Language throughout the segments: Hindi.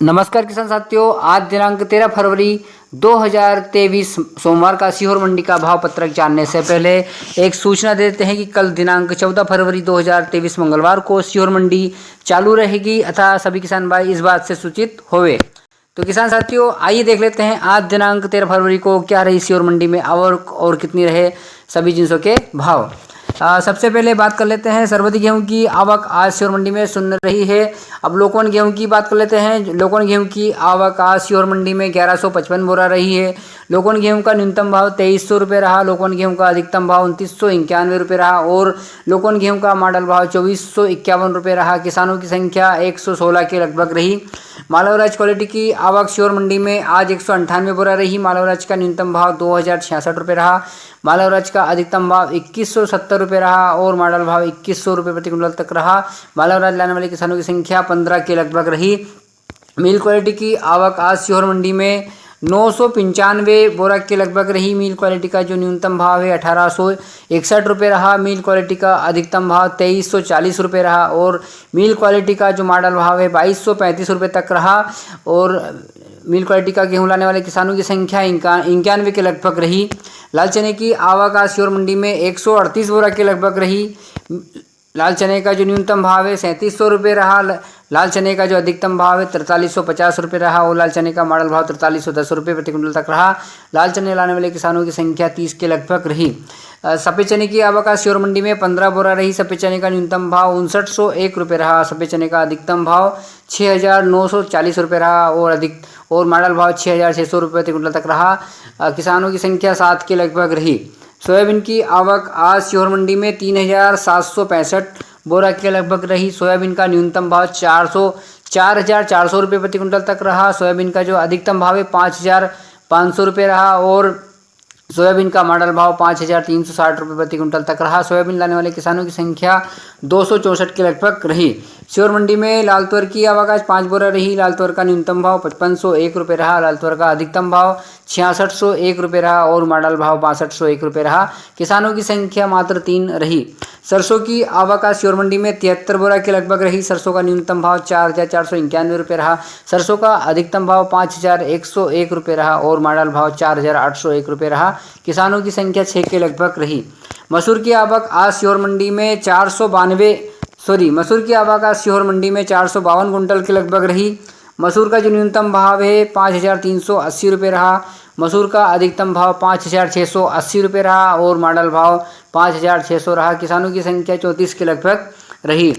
नमस्कार किसान साथियों, आज दिनांक 13 फरवरी 2023 सोमवार का सीहोर मंडी का भाव पत्रक जानने से पहले एक सूचना देते हैं कि कल दिनांक 14 फरवरी 2023 मंगलवार को सीहोर मंडी चालू रहेगी अतः सभी किसान भाई इस बात से सूचित होवे। तो किसान साथियों, आइए देख लेते हैं आज दिनांक 13 फरवरी को क्या रही सीहोर मंडी में आवक और कितनी रहे सभी जिनसों के भाव। सबसे पहले बात कर लेते हैं सर्वाधिक गेहूं की आवक आज सीहोर मंडी में सुन रही है। अब लोकवन गेहूं की बात कर लेते हैं। लोकवन गेहूं की आवक आज सीहोर मंडी में 1155 बोरा रही है। लोकवन गेहूं का न्यूनतम भाव 2300 रुपये रहा। लोकवन गेहूं का अधिकतम भाव 2991 रुपये रहा और लोकवन गेहूं का मॉडल भाव 2451 रुपये रहा। किसानों की संख्या 116 के लगभग रही। मालवराज क्वालिटी की आवक सीहोर मंडी में आज 198 बोरा रही। मालवराज का न्यूनतम भाव 2066 रुपये रहा। मालवराज का अधिकतम भाव 2170 रुपये रहा और मॉडल भाव 2100 रुपये प्रति क्विंटल तक रहा। मालवराज लाने वाले किसानों की संख्या 15 के लगभग रही। मिल क्वालिटी की आवक आज सीहोर मंडी में 995 बोरा के लगभग रही। मिल क्वालिटी का जो न्यूनतम भाव है 1861 रुपये रहा। मिल क्वालिटी का अधिकतम भाव 2340 रुपये रहा और मिल क्वालिटी का जो मॉडल भाव है 2235 रुपये तक रहा और मिल क्वालिटी का गेहूं लाने वाले किसानों की संख्या 91 के लगभग रही। लाल चने की आवक आज सीहोर मंडी में 138 बोरा के लगभग रही। लाल चने का जो न्यूनतम भाव है 3700 रुपये रहा। लाल चने का जो अधिकतम भाव है 4350 रुपये रहा और लाल चने का मॉडल भाव 4310 रुपये प्रति क्विंटल तक रहा। लाल चने लाने वाले किसानों की संख्या 30 के लगभग रही। सफ़ेद चने की आवक आज सीहोर मंडी में 15 बोरा रही। सफ़ेद चने का न्यूनतम भाव 5901 रुपये रहा। सफ़ेद चने का अधिकतम भाव 6940 रुपये रहा और मॉडल भाव 6600 रुपये प्रति क्विंटल तक रहा। किसानों की संख्या 7 के लगभग रही। सोयाबीन की आवक आज सीहोर मंडी में 3765 बोरा के लगभग रही। सोयाबीन का न्यूनतम भाव 4400 रुपये प्रति क्विंटल तक रहा। सोयाबीन का जो अधिकतम भाव है 5500 रुपये रहा और सोयाबीन का मॉडल भाव 5360 रुपये प्रति क्विंटल तक रहा। सोयाबीन लाने वाले किसानों की संख्या 264 के लगभग रही। सीहोर मंडी में लाल तुअर की आवक आज 5 बोरा रही। लाल तुअर का न्यूनतम भाव 5501 रुपये रहा। लाल तुअर का अधिकतम भाव 6601 रुपये रहा और मॉडल भाव 6201 रुपये रहा। किसानों की संख्या मात्र 3 रही। सरसों की आवक आज सीहोर मंडी में 73 बोरा के लगभग रही। सरसों का न्यूनतम भाव 4491 रुपये रहा। सरसों का अधिकतम भाव 5101 रुपये रहा और मॉडल भाव 4801 रुपये रहा। किसानों की संख्या 6 के लगभग रही। मसूर की आवक आज सीहोर मंडी में 452 कुंटल के लगभग रही। मसूर का जो न्यूनतम भाव है 5380 रुपये रहा। मसूर का अधिकतम भाव 5680 रुपये रहा और मॉडल भाव 5600 रहा। किसानों की संख्या 34 के लगभग रही।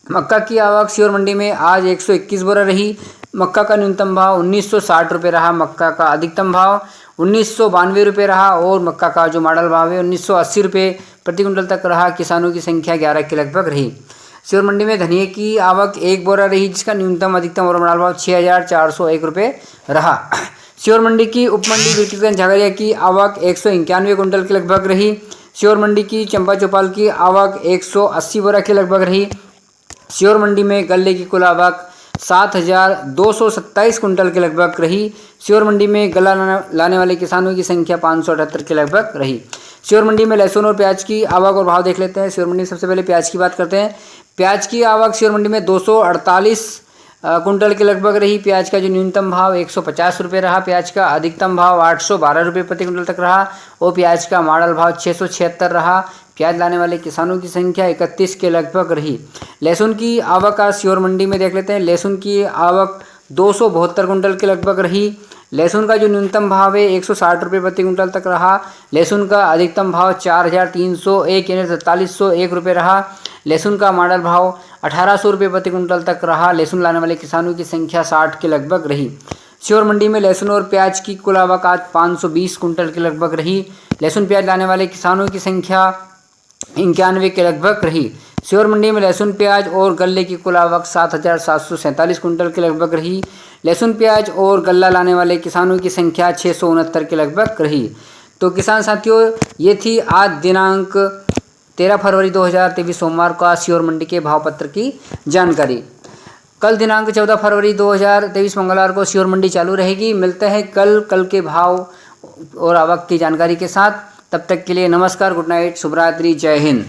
मक्का की आवक सीहोर मंडी में आज 121 बोरा रही। मक्का का न्यूनतम भाव 1960 रुपये रहा। मक्का का अधिकतम भाव 1992 रुपये रहा और मक्का का जो मॉडल भाव है 1980 रुपये प्रति क्विंटल तक रहा। किसानों की संख्या 11 के लगभग रही। सीहोर मंडी में धनिया की आवक 1 बोरा रही जिसका न्यूनतम अधिकतम और मॉडल भाव 6401 रुपये रहा। सीहोर मंडी की उपमंडी बीटीगंज झगड़िया की आवक 191 कुंटल के लगभग रही। सीहोर मंडी की चंपा चौपाल की आवक 180 बोरा के लगभग रही। सीहोर मंडी में गल्ले की कुल आवक 7227 कुंटल के लगभग रही। सीहोर मंडी में गल्ला लाने वाले किसानों की संख्या 578 के लगभग रही। सीहोर मंडी में लहसुन और प्याज की आवक और भाव देख लेते हैं। सीहोर मंडी में सबसे पहले प्याज की बात करते हैं। प्याज की आवक सीहोर मंडी में 248 कुंटल के लगभग रही। प्याज का जो न्यूनतम भाव 150 रुपये रहा। प्याज का अधिकतम भाव 812 रुपये प्रति क्विंटल तक रहा और प्याज का मॉडल भाव 676 रहा। प्याज लाने वाले किसानों की संख्या 31 के लगभग रही। लहसुन की आवक आज सीहोर मंडी में देख लेते हैं। लहसुन की आवक 272 कुंटल के लगभग रही। लहसुन का जो न्यूनतम भाव है 160 रुपये प्रति क्विंटल तक रहा। लहसुन का अधिकतम भाव 4301 यानी 4301 रुपये रहा। लहसुन का मॉडल भाव 1800 रुपये प्रति क्विंटल तक रहा। लहसुन लाने वाले किसानों की संख्या 60 के लगभग रही। सीहोर मंडी में लहसुन और प्याज की कुल आवक आज 520 कुंटल के लगभग रही। लहसुन प्याज लाने वाले किसानों की संख्या 91 के लगभग रही। सीहोर मंडी में लहसुन प्याज और गल्ले की कुल आवक 7747 कुंटल के लगभग रही। लहसुन प्याज और गल्ला लाने वाले किसानों की संख्या 669 के लगभग रही। तो किसान साथियों, ये थी आज दिनांक 13 फरवरी 2023 सोमवार का सीहोर मंडी के भाव पत्र की जानकारी। कल दिनांक 14 फरवरी 2023 मंगलवार को सीहोर मंडी चालू रहेगी। मिलते हैं कल के भाव और आवक की जानकारी के साथ। तब तक के लिए नमस्कार, गुड नाइट, शुभ रात्रि, जय हिंद।